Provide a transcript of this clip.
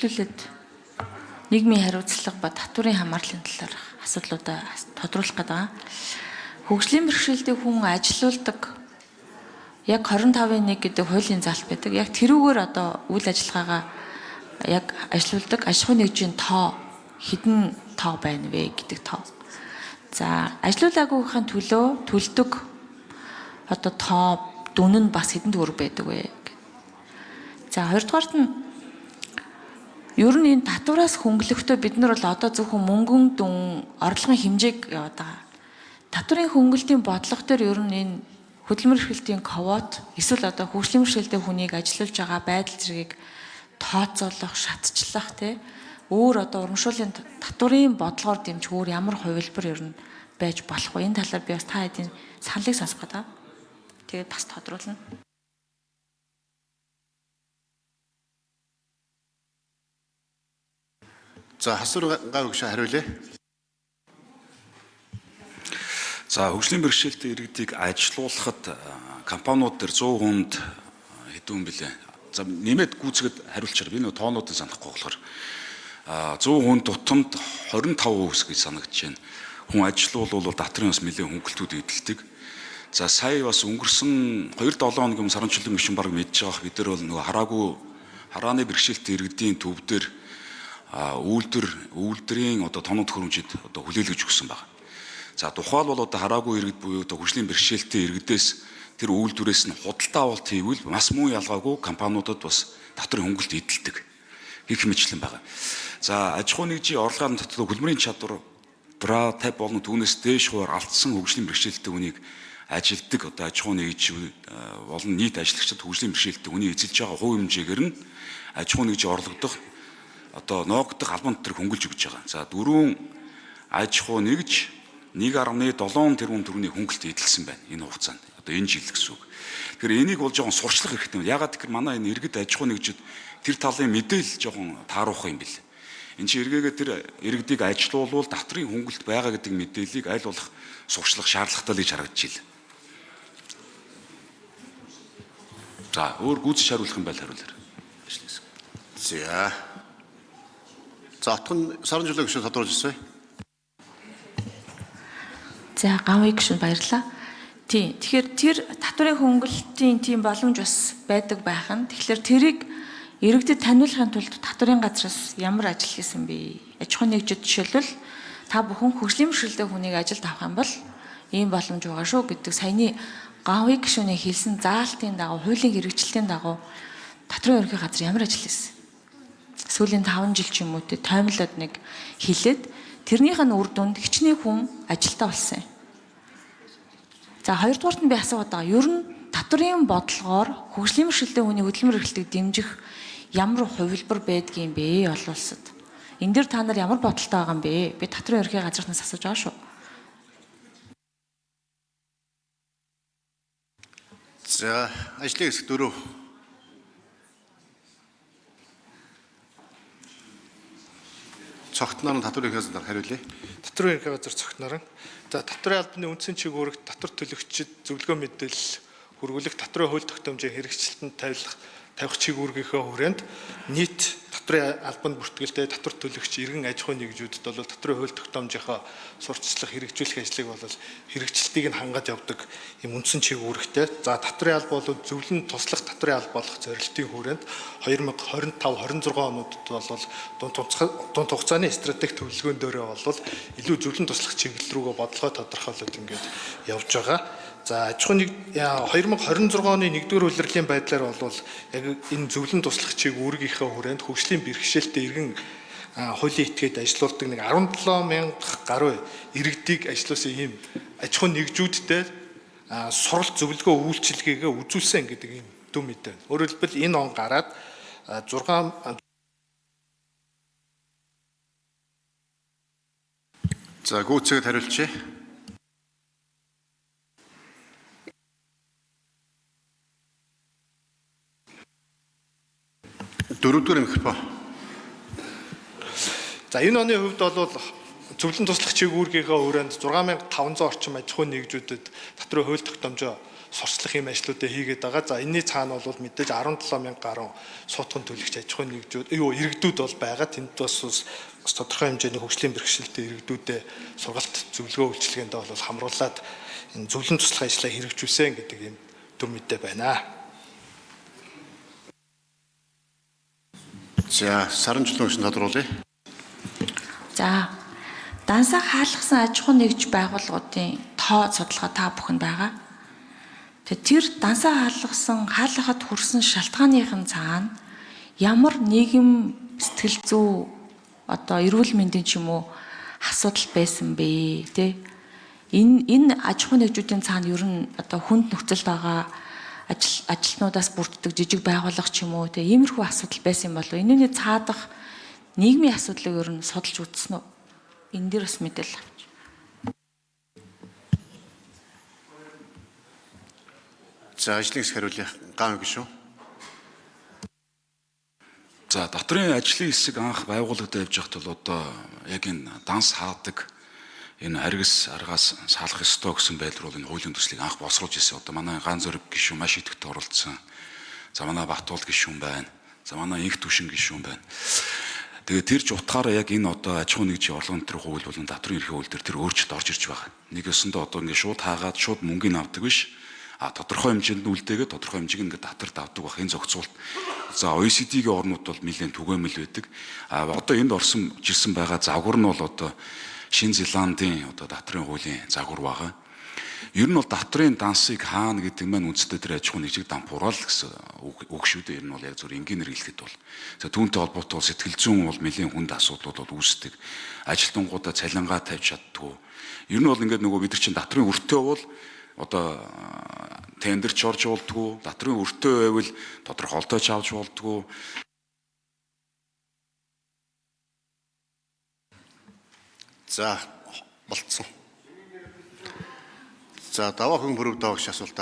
Төлөвлөлт нийгмийн хариуцлага ба татврын хамаарлын талаар асуудлуудаа тодруулах гэдэг. Хөгжлийн бэрхшээлтэй хүн ажилуулдаг яг 25-1 гэдэг хуулийн залт байдаг. Яг тэрүүгээр одоо үйл ажиллагаагаа яг ажилуулдаг аж ахуйн нэгжийн тоо хэдэн тоо байна вэ гэдэг тоо. За ажилуулаагүйхын төлөө төлдөг одоо тоо дүн нь бас хэдэн төгрөг байдаг вэ? За хоёрдугаарт нь ер нь энэ татвараас хөнгөлөхдөө бид нар бол одоо зөвхөн мөнгөн дүн орлогын хэмжээг яваад байгаа. Татврын хөнгөлтийн бодлого дээр ер нь энэ хөдөлмөр эрхлэлтийн квот эсвэл одоо хөгжлийн бэрхшээлтэй хүнийг ажилуулж байгаа байдал зэргийг тооцоолох, шатчлах тий өөр одоо урамшууллын татврын бодлогоор дэмжих өөр ямар хувилбар ер нь байж болох вэ? Энэ талаар би бас та хэдийн саналыг сонсох гэдэг. Тэгээд бас тодруулна. За хасвар гав өгш хариулъя. За хөгжлийн бэрхшээлтэй иргэдийг ажилуулахад компаниуд дээр 100% хэдэн бэлээ. За нэмээд гүйцэд хариулчаар би нөө тоонуудыг санахгүй болохоор 100% тутамд 25% гэж санагдаж байна. Хүн ажилуулвал татрын бас нэлээд хөнгөлтүүд эдэлдэг. За сая бас өнгөрсөн 2-7 хоногийн сарын чөлөө гишүүн баг мэдж байгаах бид нар бол нөгөө харааны бэрхшээлтэй иргэдийн төв дээр үйлдвэрийн одоо тоног төхөөрөмжид одоо хүлээлгэж өгсөн байна. За тухайл бол одоо хараагүй иргэд буюу одоо хөгжлийн бэрхшээлтэй иргэдээс тэр үйлдвэрээс нь худалдаа авалт хийвэл бас муу ялгаагүй компаниудад бас татрын хөнгөлт эдэлдэг гэх мэтлэн байна. За аж ахуйн нэгжийн орлогын татвар хөдөлмөрийн чадвар бра 50 болон түүнээс дээш хувиар алдсан хөгжлийн бэрхшээлтэй хүнийг ажилтдаг одоо аж ахуйн нэгж болон нийт ажиллагчид хөгжлийн бэрхшээлтэй хүний эзэлж байгаа хувь хэмжээгээр нь аж ахуйн нэгжийн орлогодох одоо ноогдох албан татвар хөнгөлж өгч байгаа. За дөрвөн аж ахуй нэгж 1.7 тэрбум төгрөгийн хөнгөлт эдэлсэн байна энэ хугацаанд. Одоо энэ жил гэсэн үг. Тэгэхээр энийг бол жоохон сурчлах хэрэгтэй. Ягаад гэвэл манай энэ иргэд аж ахуй нэгжид тэр талын мэдээлэл жоохон тааруулах юм бэл. Энд чинь эргээгээ тэр иргэдийг ажилуулвал татрын хөнгөлт байгаа гэдэг мэдээллийг аль болох сурчлах шаардлагатай л гэж харагдаж байна. За өөр гүйцэж хариулах юм байл хариулаарай. За отхон сарын чөлөө гişүн тодруулж ирсэн. За гавыг гişүн баярлаа. Тийм. Тэгэхээр тэр татврын хөнгөлтийн тийм боломж бас байдаг байх нь. Тэгэхээр тэрийг иргэдэд таниулахын тулд татврын газраас ямар ажил хийсэн бэ? Аж ахуйн нэгжид жишээлбэл та бүхэн хөгжлийн бэрхшээлтэй хүнийг ажилд авах юм бол ийм боломж байгаа шүү гэдэг саяны гавыг гişүний хэлсэн заалтын дагуу хуулийн хэрэгжилтийн дагуу татрын ерөнхий газар ямар ажил хийсэн? Сүүлийн 5 жил ч юм уу тоймлоод нэг хилээд тэрнийх нь үр дүнд хичнээн хүн ажилтаа болсон юм. За хоёрдугаарт нь би асууад байгаа. Ер нь татврын бодлогоор хөгжлийн бэрхшээлтэй хүний хөдөлмөр эрхлэлтийг дэмжих ямар хувилбар байдгийм бэ олон улсад? Энд дээр та нар ямар бодолтой байгаа юм бэ? Би татрын ерөнхий газраас асууж байгаа шүү. За ажлын хэсэг 4. Цогтноор нь татврын ерөнхий газар хариулъя. Татрын ерөнхий газар цогтноор нь за татрын албаны үндсэн чиг үүрэгт татвар төлөгчид зөвлөгөө мэдээлэл хүргүүлэх татрын хууль тогтоомжийн хэрэгжилтэнд тавих чиг үүргийнхээ хүрээнд нийт татрын албанд бүртгэлтэй татвар төлөгч иргэн аж ахуйн нэгжүүдэд бол татрын хууль тогтоомжийнхоо сурталчлах хэрэгжүүлэх ажлыг бол хэрэгжилтийг нь хангаж явдаг юм үндсэн чиг үүрэгтэй. За татрын алба бол зөвлөн туслах татрын алба болох зорилтын хүрээнд 2025-26 онуудад бол дунд хугацааны стратеги төлөвлөгөөн дээрээ бол илүү зөвлөн туслах чиглэл рүүгээ бодлогоо тодорхойлоод ингээд явж байгаа. За аж ахуйн 2026 оны 1-р улирлын байдлаар бол яг энэ зөвлөн туслах чиг үүргийнхээ хүрээнд хөгжлийн бэрхшээлтэй иргэн хуулийн этгээд ажилуулдаг нэг 17,000 гаруй иргэдийг ажилуулсан ийм аж ахуйн нэгжүүдтэй суралт зөвлөгөө үйлчилгээгээ үзүүлсэн гэдэг ийм дүн мэдээ. Өөрөөр хэлбэл энэ он гараад 6 За гүйцэд хариулчих. Дөрөвдүгээр микрофон. За энэ оны хувьд бол зөвлөн туслах чиг үүргийнхээ хүрээнд 6500 орчим аж ахуйн нэгжүүдэд татрын хууль тогтоомжоо сурчлах юм ажлуудаа хийгээд байгаа. За энэний цаана бол мэдээж 17,000 гаруй суудхан төлөгч аж ахуйн нэгжүүд иргэдүүд бол байгаа. Тэнд бас тодорхой хэмжээний хөгжлийн бэрхшээлтэй иргэдүүдэд сургалт зөвлөгөө үйлчилгээнд бол хамруулад энэ зөвлөн туслах ажлаа хэрэгжүүлсэн гэдэг юм дүр мэдээ байна. За сарын жилийн өгсөн тодруулъя. За дансаа хаалгасан аж ахуйн нэгж байгууллагуудын тоо судалгаа та бүхэнд байгаа. Тэр дансаа хаалгахад хүрсэн шалтгааныхын цаана ямар нийгэм сэтгэл зүй одоо эрүүл мэндийн ч юм уу асуудал байсан бэ тэ энэ аж ахуйн нэгжүүдийн цаана ер нь одоо хүнд нөхцөл байгаа ажилтнуудаас бүрддэг жижиг байгууллага ч юм уу тэ иймэрхүү асуудал байсан юм болов уу? Энэний цаадах нийгмийн асуудлыг ер нь судалж үзсэн үү? Энэ дээр бас мэдээлэл авч. За ажлын хэсэг хариулъя. Ган гişүү. За дотрын ажлын хэсэг анх байгуулагдаад явж байхад бол одоо яг энэ данс хаадаг энэ аргас аргаас салах ёстой гэсэн байдлаар бол энэ хуулийн төслийг анх босруулж ирсэн. Одоо манай Ган Зориг гишүүн маш идэвхтэй оролцсон. За манай Батуул гишүүн байна. За манай Инх Түшин гишүүн байна. Тэгээд тэр ч утгаараа яг энэ одоо аж ахуйн нэгжийн орлогын төр хууль болон татрын эрхийн хууль дээр тэр өөрчлөлт орж ирж байгаа. Нэг өсөндөө одоо ингээд шууд хаагаад шууд мөнгөний авдаг биш. Тодорхой хэмжээнд үлдээгээд тодорхой хэмжээг ингээд татварт авдаг байх энэ зохицуулт. За OECD-ийн орнууд бол нэлээд түгээмэл байдаг. Одоо энд орсон жирсэн байгаа загвар нь бол одоо Шинэ Зеландын одоо татрын хуулийн загвар байгаа. Ер нь бол татрын дансыг хаана гэдэг маань үндэстэй тэр аж ахуйн нэгжийг дампуурал гэсэн үг шүү дээ. Ер нь бол яг зөв энгийнээр хэлэхэд бол. За түүнтэй холбоотой бол сэтгэл зүйн бол нэлийн хүнд асуудлууд бол үүсдэг. Ажилтнуудаа цалингаа тавьж чаддгүй. Ер нь бол ингээд нөгөө бид нар чинь татрын өртөө бол одоо тендер ч орж болдгоо, татрын өртөө байвал тодорхойлтоо ч авч болдгоо. За болцсон. За даваа хүн бүрв даваагч асуултаа